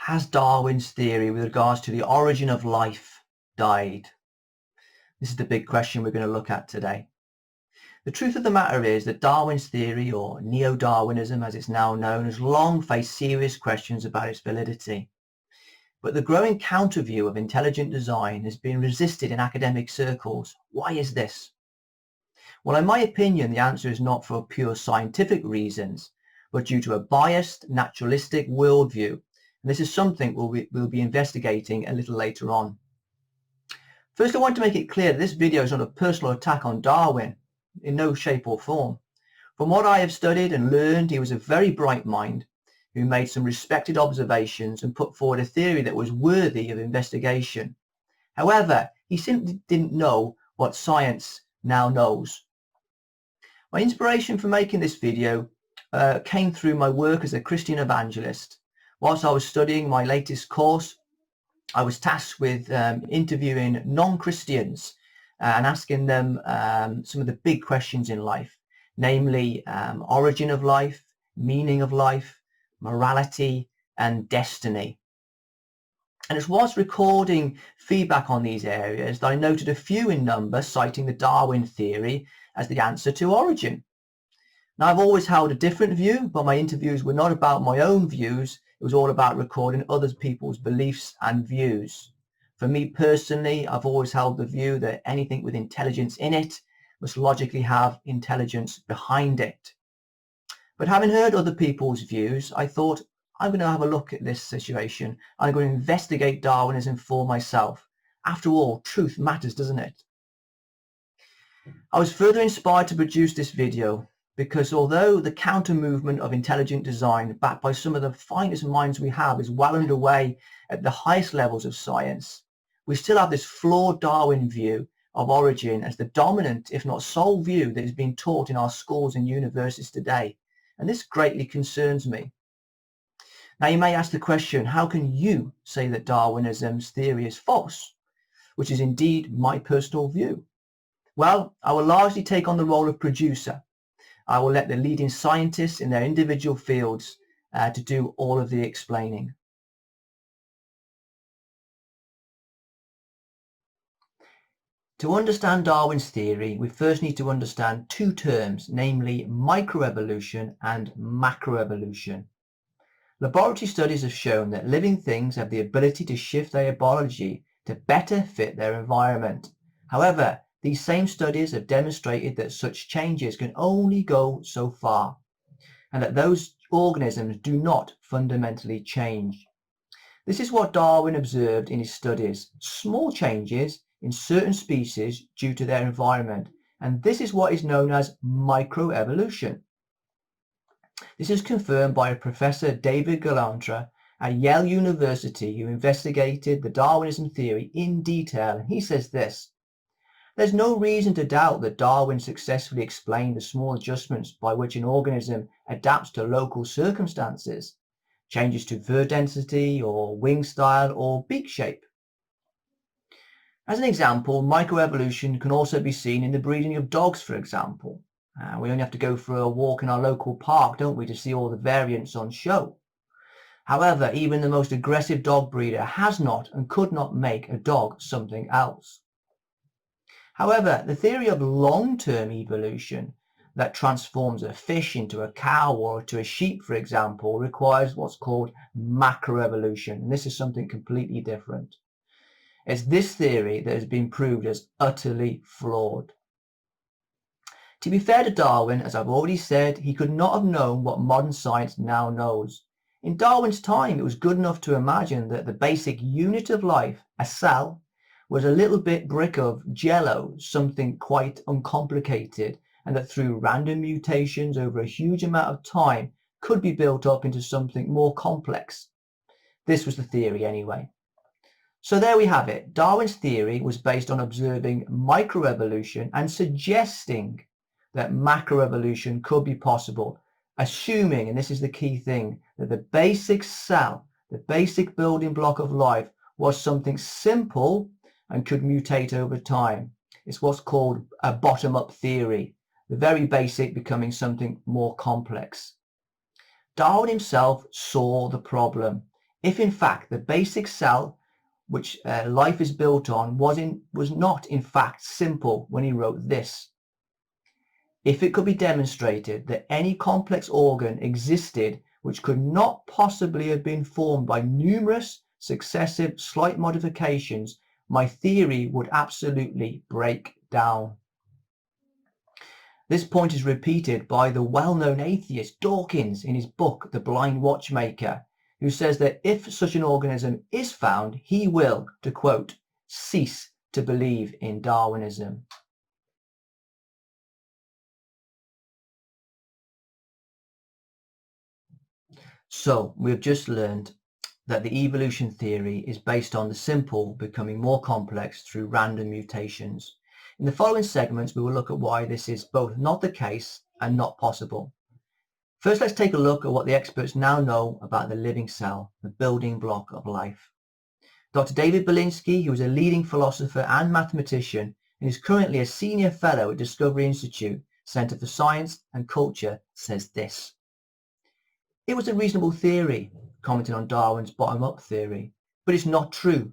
Has Darwin's theory with regards to the origin of life died? This is the big question we're going to look at today. The truth of the matter is that Darwin's theory, or neo-Darwinism as it's now known, has long faced serious questions about its validity. But the growing counter-view of intelligent design has been resisted in academic circles. Why is this? Well, in my opinion, the answer is not for pure scientific reasons, but due to a biased, naturalistic worldview. And this is something we'll be investigating a little later on. First, I want to make it clear that this video is not a personal attack on Darwin, in no shape or form. From what I have studied and learned, he was a very bright mind who made some respected observations and put forward a theory that was worthy of investigation. However, he simply didn't know what science now knows. My inspiration for making this video came through my work as a Christian evangelist. Whilst I was studying my latest course, I was tasked with interviewing non-Christians and asking them some of the big questions in life, namely origin of life, meaning of life, morality and destiny. And it's whilst recording feedback on these areas that I noted a few in number citing the Darwin theory as the answer to origin. Now, I've always held a different view, but my interviews were not about my own views. It was all about recording other people's beliefs and views. For me personally, I've always held the view that anything with intelligence in it must logically have intelligence behind it. But having heard other people's views, I thought, I'm going to have a look at this situation. I'm going to investigate Darwinism for myself. After all, truth matters, doesn't it? I was further inspired to produce this video because although the counter movement of intelligent design, backed by some of the finest minds we have, is well underway at the highest levels of science, we still have this flawed Darwin view of origin as the dominant, if not sole view that is being taught in our schools and universities today. And this greatly concerns me. Now, you may ask the question, how can you say that Darwinism's theory is false, which is indeed my personal view? Well, I will largely take on the role of producer. I will let the leading scientists in their individual fields to do all of the explaining. To understand Darwin's theory, we first need to understand two terms, namely microevolution and macroevolution. Laboratory studies have shown that living things have the ability to shift their biology to better fit their environment. However, these same studies have demonstrated that such changes can only go so far, and that those organisms do not fundamentally change. This is what Darwin observed in his studies, small changes in certain species due to their environment, and this is what is known as microevolution. This is confirmed by Professor David Gelernter at Yale University, who investigated the Darwinism theory in detail, and he says this: there's no reason to doubt that Darwin successfully explained the small adjustments by which an organism adapts to local circumstances, changes to fur density or wing style or beak shape. As an example, microevolution can also be seen in the breeding of dogs, for example. We only have to go for a walk in our local park, don't we, to see all the variants on show. However, even the most aggressive dog breeder has not and could not make a dog something else. However, the theory of long-term evolution that transforms a fish into a cow or to a sheep, for example, requires what's called macroevolution, and this is something completely different. It's this theory that has been proved as utterly flawed. To be fair to Darwin, as I've already said, he could not have known what modern science now knows. In Darwin's time, it was good enough to imagine that the basic unit of life, a cell, was a little bit brick of jello, something quite uncomplicated, and that through random mutations over a huge amount of time could be built up into something more complex. This was the theory anyway. So there we have it. Darwin's theory was based on observing microevolution and suggesting that macroevolution could be possible, assuming, and this is the key thing, that the basic cell, the basic building block of life, was something simple and could mutate over time. It's what's called a bottom-up theory, the very basic becoming something more complex. Darwin himself saw the problem. if in fact the basic cell which life is built on was not in fact simple when he wrote this. If it could be demonstrated that any complex organ existed which could not possibly have been formed by numerous successive slight modifications, my theory would absolutely break down. This point is repeated by the well-known atheist Dawkins in his book The Blind Watchmaker, who says that if such an organism is found, he will, to quote, cease to believe in Darwinism. So we've just learned that the evolution theory is based on the simple becoming more complex through random mutations. In the following segments, we will look at why this is both not the case and not possible. First, let's take a look at what the experts now know about the living cell, the building block of life. Dr. David Berlinski, who is a leading philosopher and mathematician and is currently a senior fellow at Discovery Institute, Center for Science and Culture, says this. It was a reasonable theory, commenting on Darwin's bottom-up theory, but it's not true.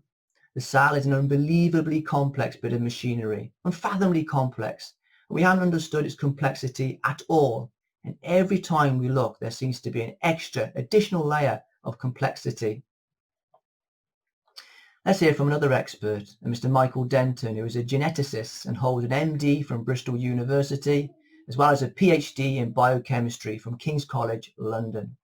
The cell is an unbelievably complex bit of machinery, unfathomably complex, and we haven't understood its complexity at all. And every time we look, there seems to be an extra, additional layer of complexity. Let's hear from another expert, Mr. Michael Denton, who is a geneticist and holds an MD from Bristol University, as well as a PhD in biochemistry from King's College, London.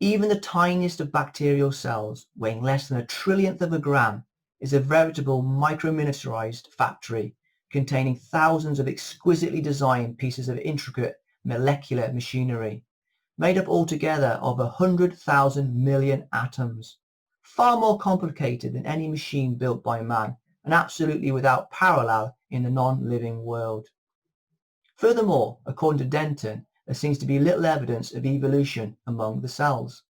Even the tiniest of bacterial cells, weighing less than a trillionth of a gram, is a veritable micro-miniaturized factory containing thousands of exquisitely designed pieces of intricate molecular machinery, made up altogether of 100,000 million atoms, far more complicated than any machine built by man and absolutely without parallel in the non-living world. Furthermore, according to Denton, there seems to be little evidence of evolution among the cells.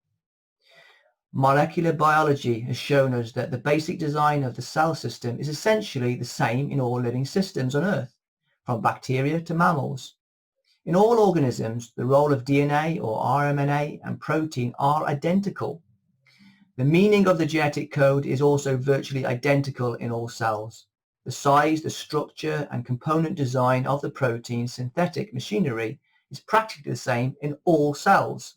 Molecular biology has shown us that the basic design of the cell system is essentially the same in all living systems on Earth, from bacteria to mammals. In all organisms, the role of DNA or RNA and protein are identical. The meaning of the genetic code is also virtually identical in all cells. The size, the structure, and component design of the protein synthetic machinery is practically the same in all cells.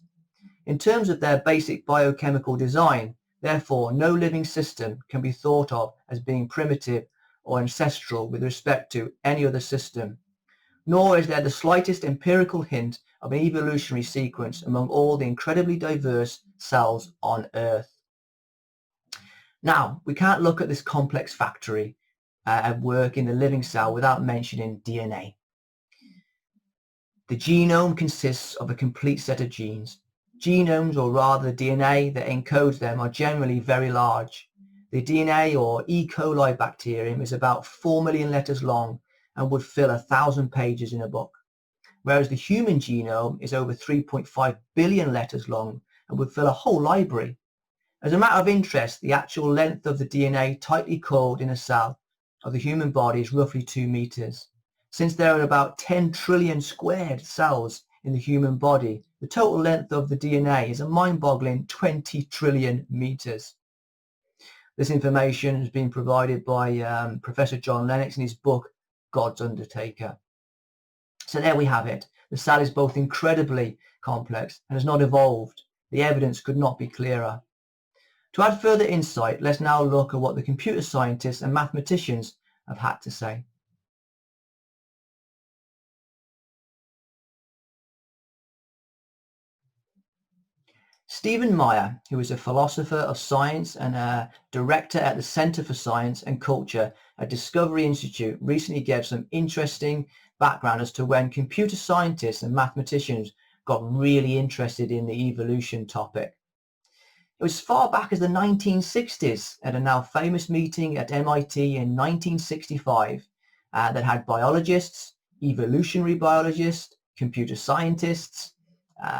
In terms of their basic biochemical design, therefore, no living system can be thought of as being primitive or ancestral with respect to any other system, nor is there the slightest empirical hint of an evolutionary sequence among all the incredibly diverse cells on Earth. Now, we can't look at this complex factory at work in the living cell without mentioning DNA. The genome consists of a complete set of genes. Genomes, or rather the DNA that encodes them, are generally very large. The DNA or E. coli bacterium is about 4 million letters long and would fill 1,000 pages in a book, whereas the human genome is over 3.5 billion letters long and would fill a whole library. As a matter of interest, the actual length of the DNA tightly coiled in a cell of the human body is roughly 2 meters. Since there are about 10 trillion squared cells in the human body, the total length of the DNA is a mind-boggling 20 trillion meters. This information has been provided by Professor John Lennox in his book, God's Undertaker. So there we have it. The cell is both incredibly complex and has not evolved. The evidence could not be clearer. To add further insight, let's now look at what the computer scientists and mathematicians have had to say. Stephen Meyer, who is a philosopher of science and a director at the Center for Science and Culture at Discovery Institute, recently gave some interesting background as to when computer scientists and mathematicians got really interested in the evolution topic. It was as far back as the 1960s at a now famous meeting at MIT in 1965 that had biologists, evolutionary biologists, computer scientists,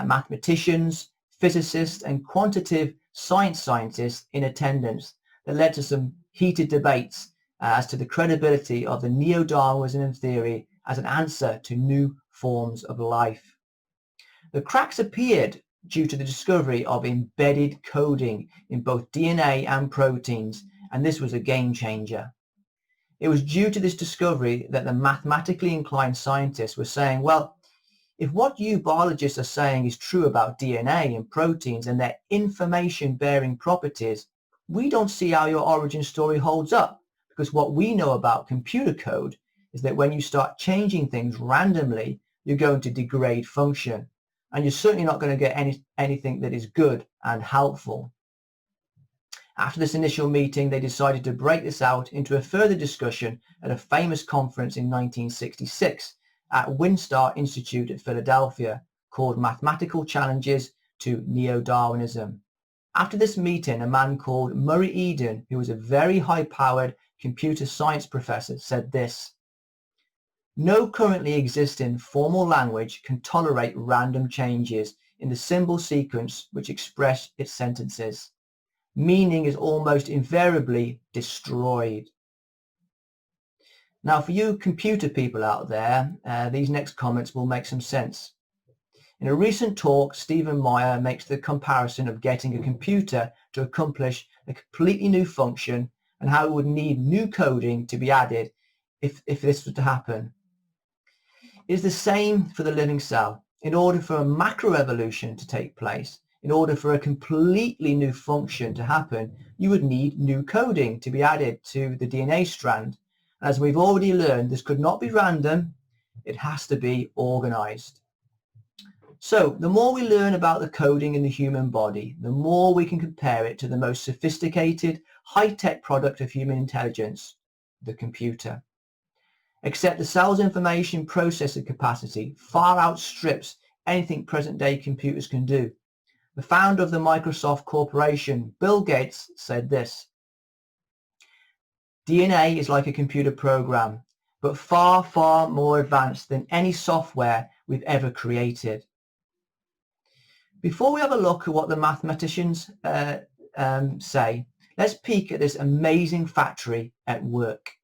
mathematicians, physicists and quantitative science scientists in attendance that led to some heated debates as to the credibility of the neo-Darwinism theory as an answer to new forms of life. The cracks appeared due to the discovery of embedded coding in both DNA and proteins, and this was a game changer. It was due to this discovery that the mathematically inclined scientists were saying, well, if what you biologists are saying is true about DNA and proteins and their information-bearing properties, we don't see how your origin story holds up, because what we know about computer code is that when you start changing things randomly, you're going to degrade function, and you're certainly not going to get anything that is good and helpful. After this initial meeting, they decided to break this out into a further discussion at a famous conference in 1966 at Winstar Institute at Philadelphia, called Mathematical Challenges to Neo-Darwinism. After this meeting, a man called Murray Eden, who was a very high-powered computer science professor, said this: "No currently existing formal language can tolerate random changes in the symbol sequence which express its sentences. Meaning is almost invariably destroyed." Now, for you computer people out there, these next comments will make some sense. In a recent talk, Stephen Meyer makes the comparison of getting a computer to accomplish a completely new function and how it would need new coding to be added if this were to happen. It is the same for the living cell. In order for a macroevolution to take place, in order for a completely new function to happen, you would need new coding to be added to the DNA strand. As we've already learned, this could not be random, it has to be organized. So the more we learn about the coding in the human body, the more we can compare it to the most sophisticated, high-tech product of human intelligence, the computer. Except the cell's information processing capacity far outstrips anything present-day computers can do. The founder of the Microsoft Corporation, Bill Gates, said this: "DNA is like a computer program, but far, far more advanced than any software we've ever created." Before we have a look at what the mathematicians say, let's peek at this amazing factory at work.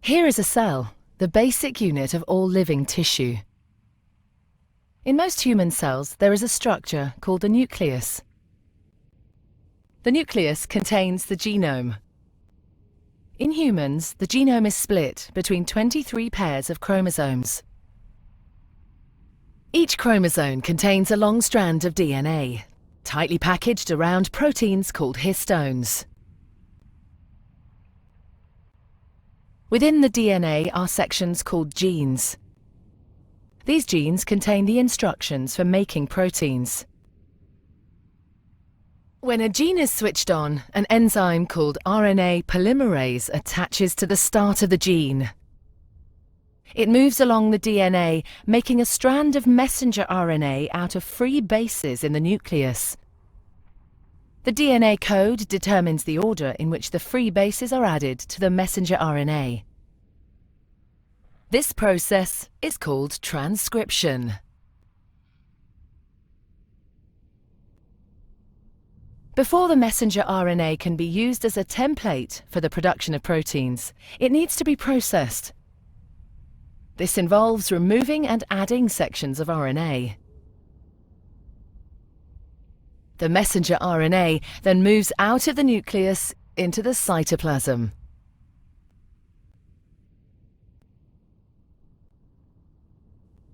Here is a cell, the basic unit of all living tissue. In most human cells, there is a structure called the nucleus. The nucleus contains the genome. In humans, the genome is split between 23 pairs of chromosomes. Each chromosome contains a long strand of DNA, tightly packaged around proteins called histones. Within the DNA are sections called genes. These genes contain the instructions for making proteins. When a gene is switched on, an enzyme called RNA polymerase attaches to the start of the gene. It moves along the DNA, making a strand of messenger RNA out of free bases in the nucleus. The DNA code determines the order in which the free bases are added to the messenger RNA. This process is called transcription. Before the messenger RNA can be used as a template for the production of proteins, it needs to be processed. This involves removing and adding sections of RNA. The messenger RNA then moves out of the nucleus into the cytoplasm.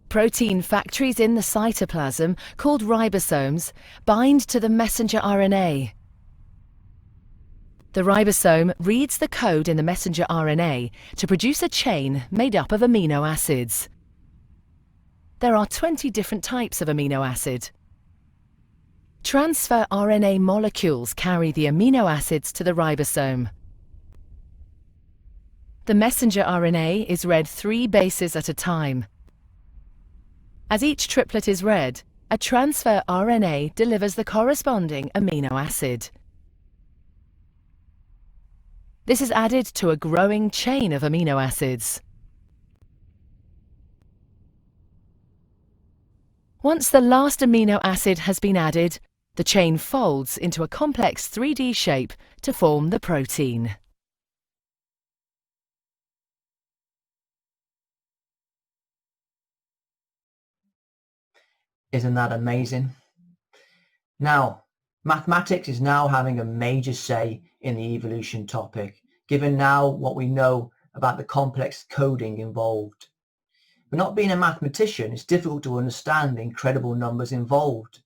Protein factories in the cytoplasm, called ribosomes, bind to the messenger RNA. The ribosome reads the code in the messenger RNA to produce a chain made up of amino acids. There are 20 different types of amino acid. Transfer RNA molecules carry the amino acids to the ribosome. The messenger RNA is read 3 bases at a time. As each triplet is read, a transfer RNA delivers the corresponding amino acid. This is added to a growing chain of amino acids. Once the last amino acid has been added, the chain folds into a complex 3D shape to form the protein. Isn't that amazing? Now, mathematics is now having a major say in the evolution topic, given now what we know about the complex coding involved. But not being a mathematician, it's difficult to understand the incredible numbers involved.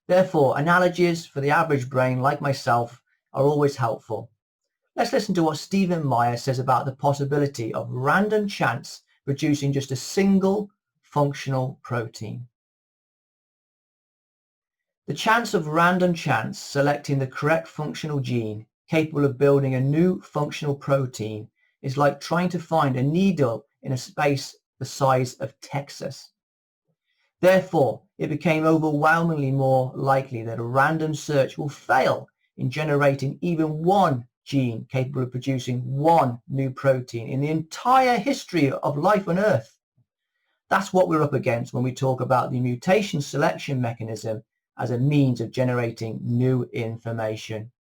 Therefore, analogies for the average brain like myself are always helpful. Let's listen to what Stephen Meyer says about the possibility of random chance producing just a single functional protein. The chance of random chance selecting the correct functional gene capable of building a new functional protein is like trying to find a needle in a space the size of Texas. Therefore, it became overwhelmingly more likely that a random search will fail in generating even one gene capable of producing one new protein in the entire history of life on Earth. That's what we're up against when we talk about the mutation selection mechanism as a means of generating new information.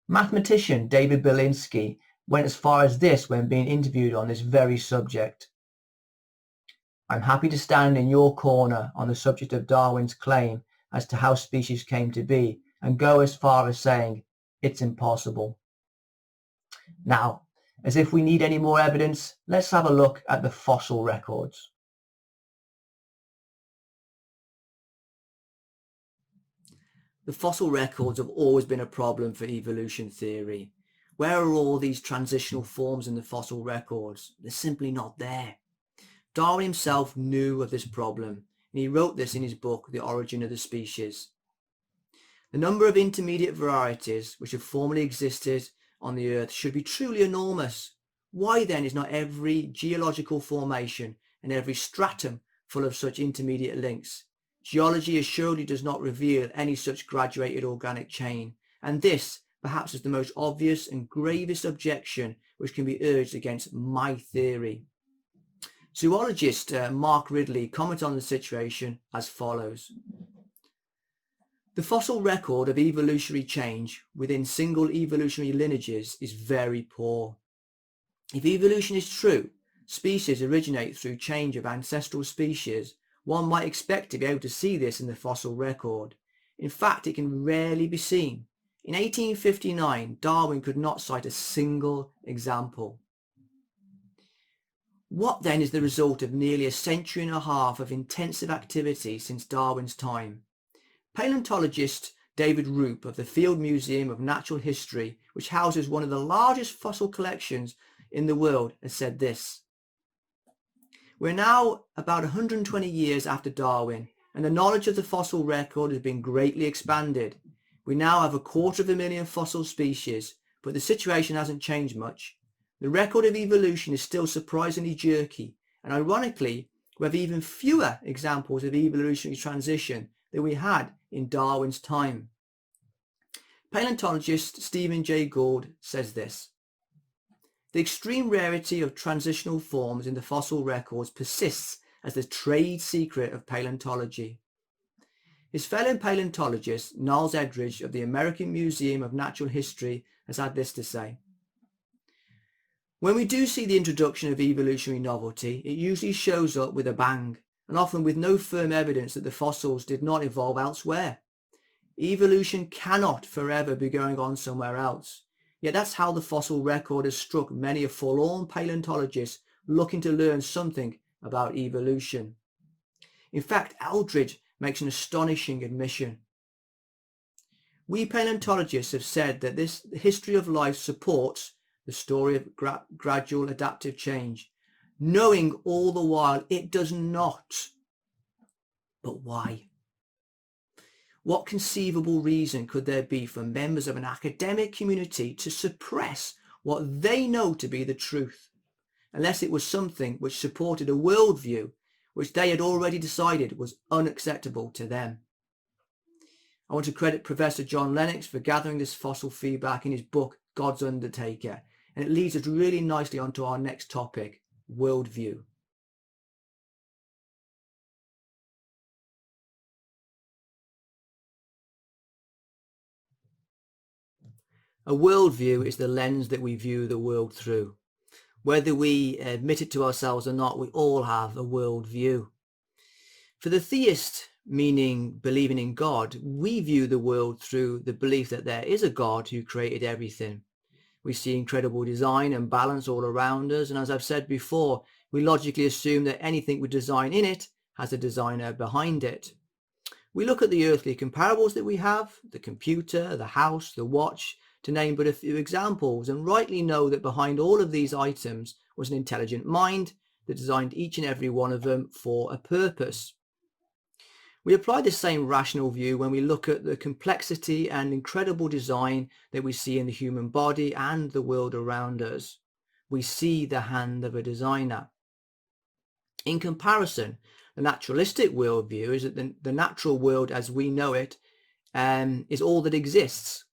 Mathematician David Berlinski went as far as this when being interviewed on this very subject. I'm happy to stand in your corner on the subject of Darwin's claim as to how species came to be and go as far as saying it's impossible. Now, as if we need any more evidence, let's have a look at the fossil records. The fossil records have always been a problem for evolution theory. Where are all these transitional forms in the fossil records? They're simply not there. Darwin himself knew of this problem, and he wrote this in his book, The Origin of the Species. The number of intermediate varieties which have formerly existed on the Earth should be truly enormous. Why then is not every geological formation and every stratum full of such intermediate links? Geology assuredly does not reveal any such graduated organic chain, and this perhaps is the most obvious and gravest objection which can be urged against my theory. Zoologist Mark Ridley comments on the situation as follows. The fossil record of evolutionary change within single evolutionary lineages is very poor. If evolution is true, species originate through change of ancestral species, one might expect to be able to see this in the fossil record. In fact, it can rarely be seen. In 1859, Darwin could not cite a single example. What then is the result of nearly a century and a half of intensive activity since Darwin's time? Paleontologist David Roop of the Field Museum of Natural History, which houses one of the largest fossil collections in the world, has said this. We're now about 120 years after Darwin, and the knowledge of the fossil record has been greatly expanded. We now have 250,000 fossil species, but the situation hasn't changed much. The record of evolution is still surprisingly jerky, and ironically, we have even fewer examples of evolutionary transition than we had in Darwin's time. Paleontologist Stephen J. Gould says this. The extreme rarity of transitional forms in the fossil records persists as the trade secret of paleontology. His fellow paleontologist Niles Edridge of the American Museum of Natural History has had this to say. When we do see the introduction of evolutionary novelty, it usually shows up with a bang, and often with no firm evidence that the fossils did not evolve elsewhere. Evolution cannot forever be going on somewhere else. Yet that's how the fossil record has struck many a forlorn paleontologist looking to learn something about evolution. In fact, Eldridge makes an astonishing admission. We paleontologists have said that this history of life supports the story of gradual adaptive change, knowing all the while it does not. But why? What conceivable reason could there be for members of an academic community to suppress what they know to be the truth, unless it was something which supported a worldview which they had already decided was unacceptable to them? I want to credit Professor John Lennox for gathering this fossil feedback in his book, God's Undertaker, and it leads us really nicely onto our next topic, worldview. A worldview is the lens that we view the world through. Whether we admit it to ourselves or not, we all have a worldview. For the theist, meaning believing in God, we view the world through the belief that there is a God who created everything. We see incredible design and balance all around us, and as I've said before, we logically assume that anything with design in it has a designer behind it. We look at the earthly comparables that we have, the computer, the house, the watch, to name but a few examples, and rightly know that behind all of these items was an intelligent mind that designed each and every one of them for a purpose. We apply this same rational view when we look at the complexity and incredible design that we see in the human body and the world around us. We see the hand of a designer. In comparison, the naturalistic worldview is that the natural world as we know it is all that exists.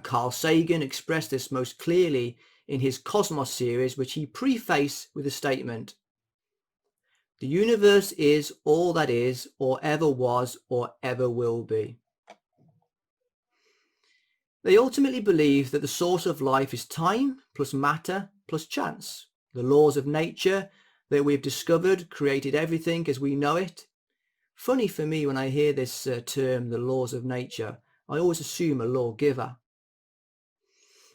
Carl Sagan expressed this most clearly in his Cosmos series, which he prefaced with a statement: "The universe is all that is, or ever was, or ever will be." They ultimately believe that the source of life is time plus matter plus chance. The laws of nature that we've discovered created everything as we know it. Funny for me when I hear this term, the laws of nature, I always assume a lawgiver.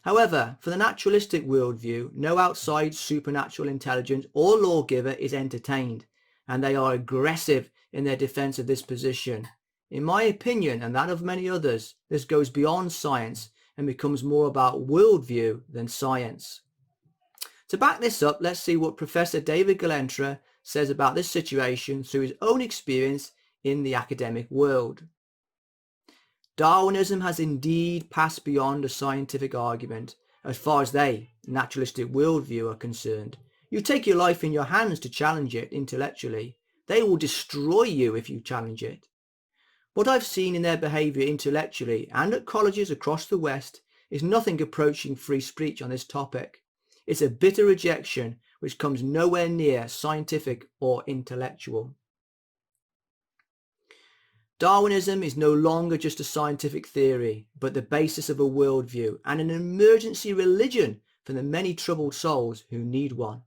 However, for the naturalistic worldview, no outside supernatural intelligence or lawgiver is entertained, and they are aggressive in their defense of this position. In my opinion, and that of many others, this goes beyond science and becomes more about worldview than science. To back this up, let's see what Professor David Gelernter says about this situation through his own experience in the academic world. Darwinism has indeed passed beyond a scientific argument as far as they, naturalistic worldview, are concerned. You take your life in your hands to challenge it intellectually. They will destroy you if you challenge it. What I've seen in their behaviour intellectually and at colleges across the West is nothing approaching free speech on this topic. It's a bitter rejection which comes nowhere near scientific or intellectual. Darwinism is no longer just a scientific theory, but the basis of a worldview and an emergency religion for the many troubled souls who need one.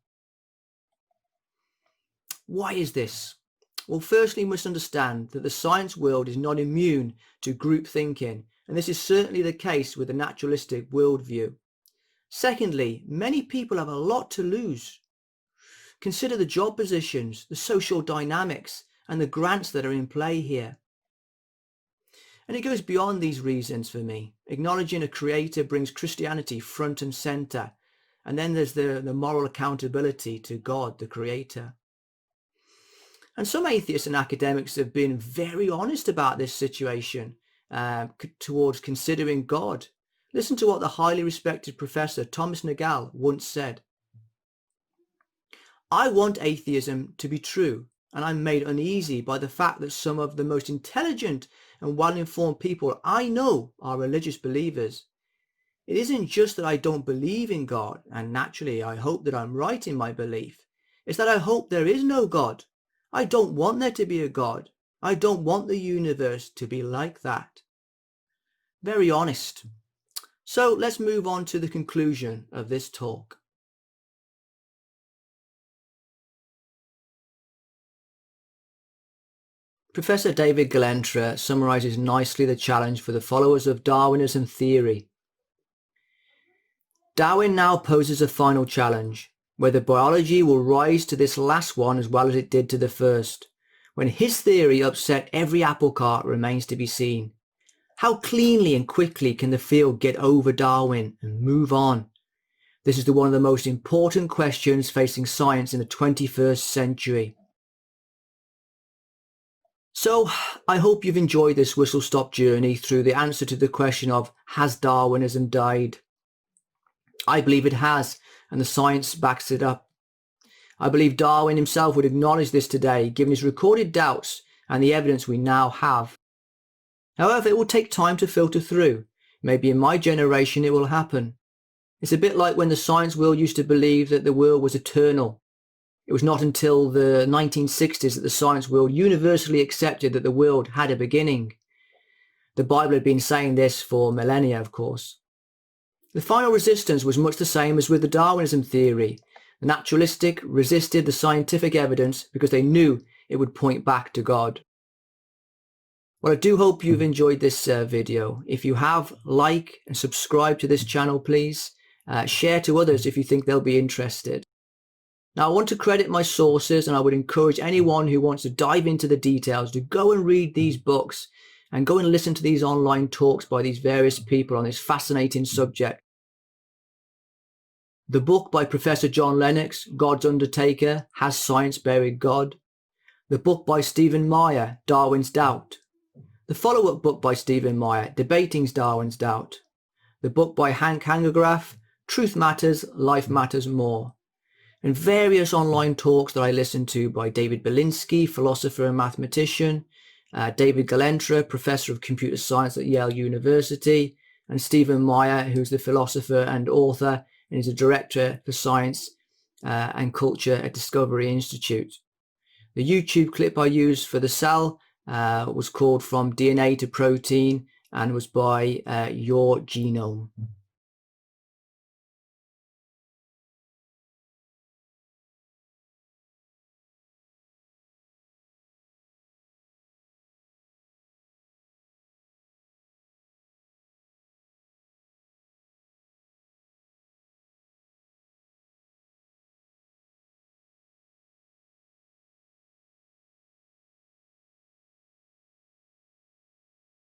Why is this? Well, firstly, we must understand that the science world is not immune to group thinking, and this is certainly the case with the naturalistic worldview. Secondly, many people have a lot to lose. Consider the job positions, the social dynamics, and the grants that are in play here. And it goes beyond these reasons for me. Acknowledging a creator brings Christianity front and center, and then there's the moral accountability to God, the creator. And some atheists and academics have been very honest about this situation towards considering God. Listen to what the highly respected Professor Thomas Nagel once said: "I want atheism to be true, and I'm made uneasy by the fact that some of the most intelligent and well-informed people I know are religious believers. It isn't just that I don't believe in God, and naturally I hope that I'm right in my belief. It's that I hope there is no God. I don't want there to be a God. I don't want the universe to be like that." Very honest. So let's move on to the conclusion of this talk. Professor David Gelernter summarizes nicely the challenge for the followers of Darwinism theory. Darwin now poses a final challenge, whether biology will rise to this last one as well as it did to the first. When his theory upset every apple cart remains to be seen. How cleanly and quickly can the field get over Darwin and move on? This is one of the most important questions facing science in the 21st century. So I hope you've enjoyed this whistle-stop journey through the answer to the question of, has Darwinism died? I believe it has, and the science backs it up. I believe Darwin himself would acknowledge this today, given his recorded doubts and the evidence we now have. However, it will take time to filter through. Maybe in my generation it will happen. It's a bit like when the science world used to believe that the world was eternal. It was not until the 1960s that the science world universally accepted that the world had a beginning. The Bible had been saying this for millennia, of course. The final resistance was much the same as with the Darwinism theory. The naturalistic resisted the scientific evidence because they knew it would point back to God. Well, I do hope you've enjoyed this video. If you have, like and subscribe to this channel, please. Share to others if you think they'll be interested. Now, I want to credit my sources, and I would encourage anyone who wants to dive into the details to go and read these books and go and listen to these online talks by these various people on this fascinating subject. The book by Professor John Lennox, God's Undertaker, Has Science Buried God? The book by Stephen Meyer, Darwin's Doubt. The follow-up book by Stephen Meyer, Debating Darwin's Doubt. The book by Hanegraaff, Truth Matters, Life Matters More. And various online talks that I listened to by David Berlinski, philosopher and mathematician, David Gelernter, professor of computer science at Yale University, and Stephen Meyer, who's the philosopher and author, and is a director for science and culture at Discovery Institute. The YouTube clip I used for the cell was called From DNA to Protein and was by Your Genome.